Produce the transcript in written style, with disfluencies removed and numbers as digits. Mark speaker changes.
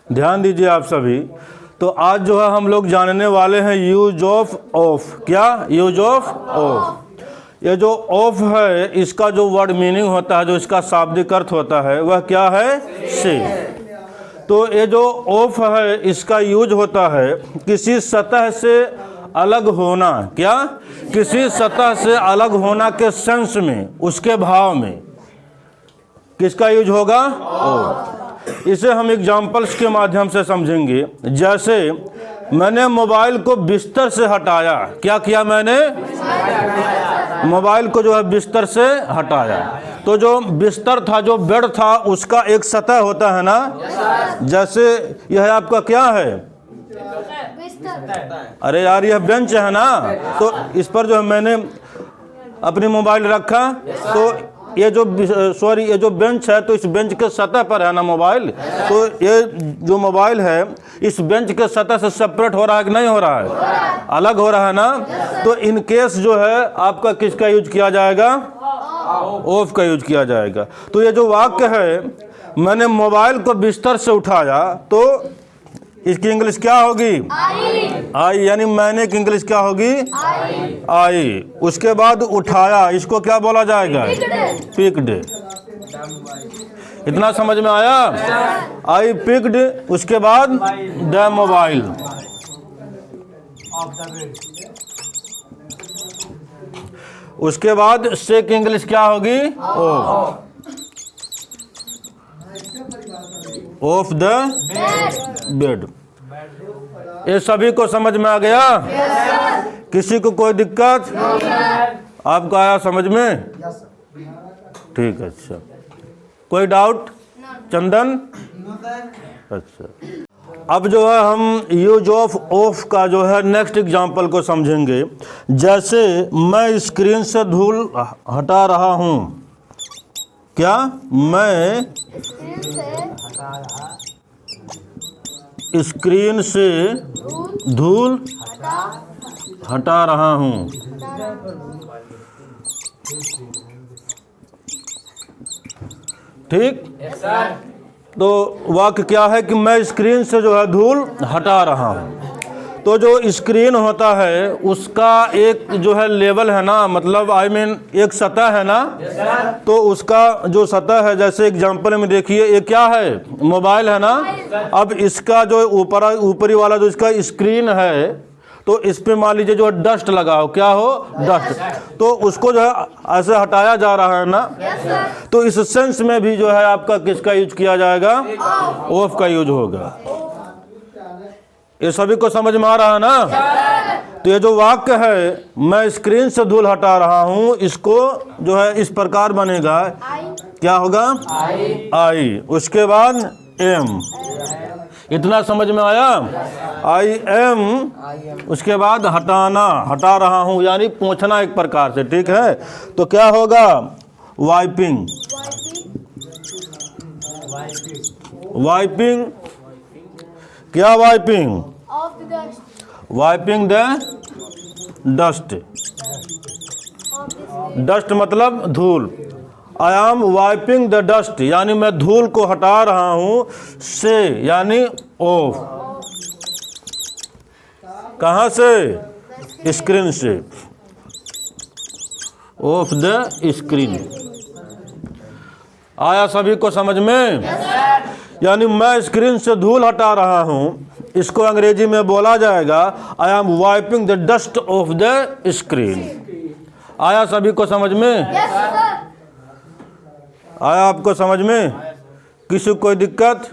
Speaker 1: ध्यान दीजिए आप सभी। तो आज जो है हम लोग जानने वाले हैं यूज ऑफ ऑफ। क्या यूज ऑफ ऑफ? ये जो ऑफ है इसका जो वर्ड मीनिंग होता है, जो इसका शाब्दिक अर्थ होता है वह क्या है? से। तो ये जो ऑफ है इसका यूज होता है किसी सतह से अलग होना। क्या? किसी सतह से अलग होना के सेंस में, उसके भाव में किसका यूज होगा? ऑफ। इसे हम एग्जाम्पल्स के माध्यम से समझेंगे। जैसे मैंने मोबाइल को बिस्तर से हटाया। क्या किया मैंने? मोबाइल को जो है बिस्तर से हटाया। तो जो बिस्तर था, जो बेड था, उसका एक सतह होता है ना। जैसे यह आपका क्या है? अरे यार यह बेंच है ना। तो इस पर जो है मैंने अपनी मोबाइल रखा, तो ये जो बेंच है, तो इस बेंच के सतह पर है ना मोबाइल। तो ये जो मोबाइल है इस बेंच के सतह से सेपरेट हो रहा है कि नहीं हो रहा है? अलग हो रहा है ना। तो इन केस जो है आपका किसका यूज किया जाएगा? ऑफ का यूज किया जाएगा। तो ये जो वाक्य है, मैंने मोबाइल को बिस्तर से उठाया, तो इसकी इंग्लिश क्या होगी? आई। यानी मैंने की इंग्लिश क्या होगी? आई। उसके बाद उठाया, इसको क्या बोला जाएगा? पिक्ड। इतना समझ में आया? I picked. उसके बाद द मोबाइल। उसके बाद से की इंग्लिश क्या होगी? Of the bed. ये सभी को समझ में आ गया? किसी को कोई दिक्कत? आपको आया समझ में? ठीक है। अच्छा, कोई डाउट? चंदन? अच्छा, अब जो है हम यूज ऑफ का जो है नेक्स्ट एग्जांपल को समझेंगे। जैसे मैं स्क्रीन से धूल हटा रहा हूँ। क्या? मैं स्क्रीन से धूल हटा रहा हूँ। ठीक। तो वाक्य क्या है कि मैं स्क्रीन से जो है धूल हटा रहा हूँ। तो जो स्क्रीन होता है उसका एक जो है लेवल है ना, मतलब एक सतह है ना। तो उसका जो सतह है, जैसे एग्जांपल में देखिए, ये क्या है? मोबाइल है ना। अब इसका जो ऊपरी वाला जो इसका स्क्रीन है, तो इस पे मान लीजिए जो डस्ट लगा हो। क्या हो? डस्ट। तो उसको जो है ऐसे हटाया जा रहा है ना। तो इस सेंस में भी जो है आपका किसका यूज किया जाएगा? ऑफ का यूज होगा। ये सभी को समझ में आ रहा है ना? तो ये जो वाक्य है, मैं स्क्रीन से धूल हटा रहा हूँ, इसको जो है इस प्रकार बनेगा। क्या होगा? आई। उसके बाद एम। इतना समझ में आया? I am. उसके बाद हटाना, हटा रहा हूँ यानी पोंछना एक प्रकार से। ठीक है। तो क्या होगा? वाइपिंग। वाइपिंग। क्या? Wiping. Wiping the dust. Dust मतलब धूल। I am wiping the dust, यानी मैं धूल को हटा रहा हूँ। से यानी ऑफ। कहाँ से? स्क्रीन से। Of the screen. आया सभी को समझ में? यानी मैं स्क्रीन से धूल हटा रहा हूँ, इसको अंग्रेजी में बोला जाएगा I am wiping the dust of the screen. आया सभी को समझ में? आया आपको समझ में? किसी को कोई दिक्कत?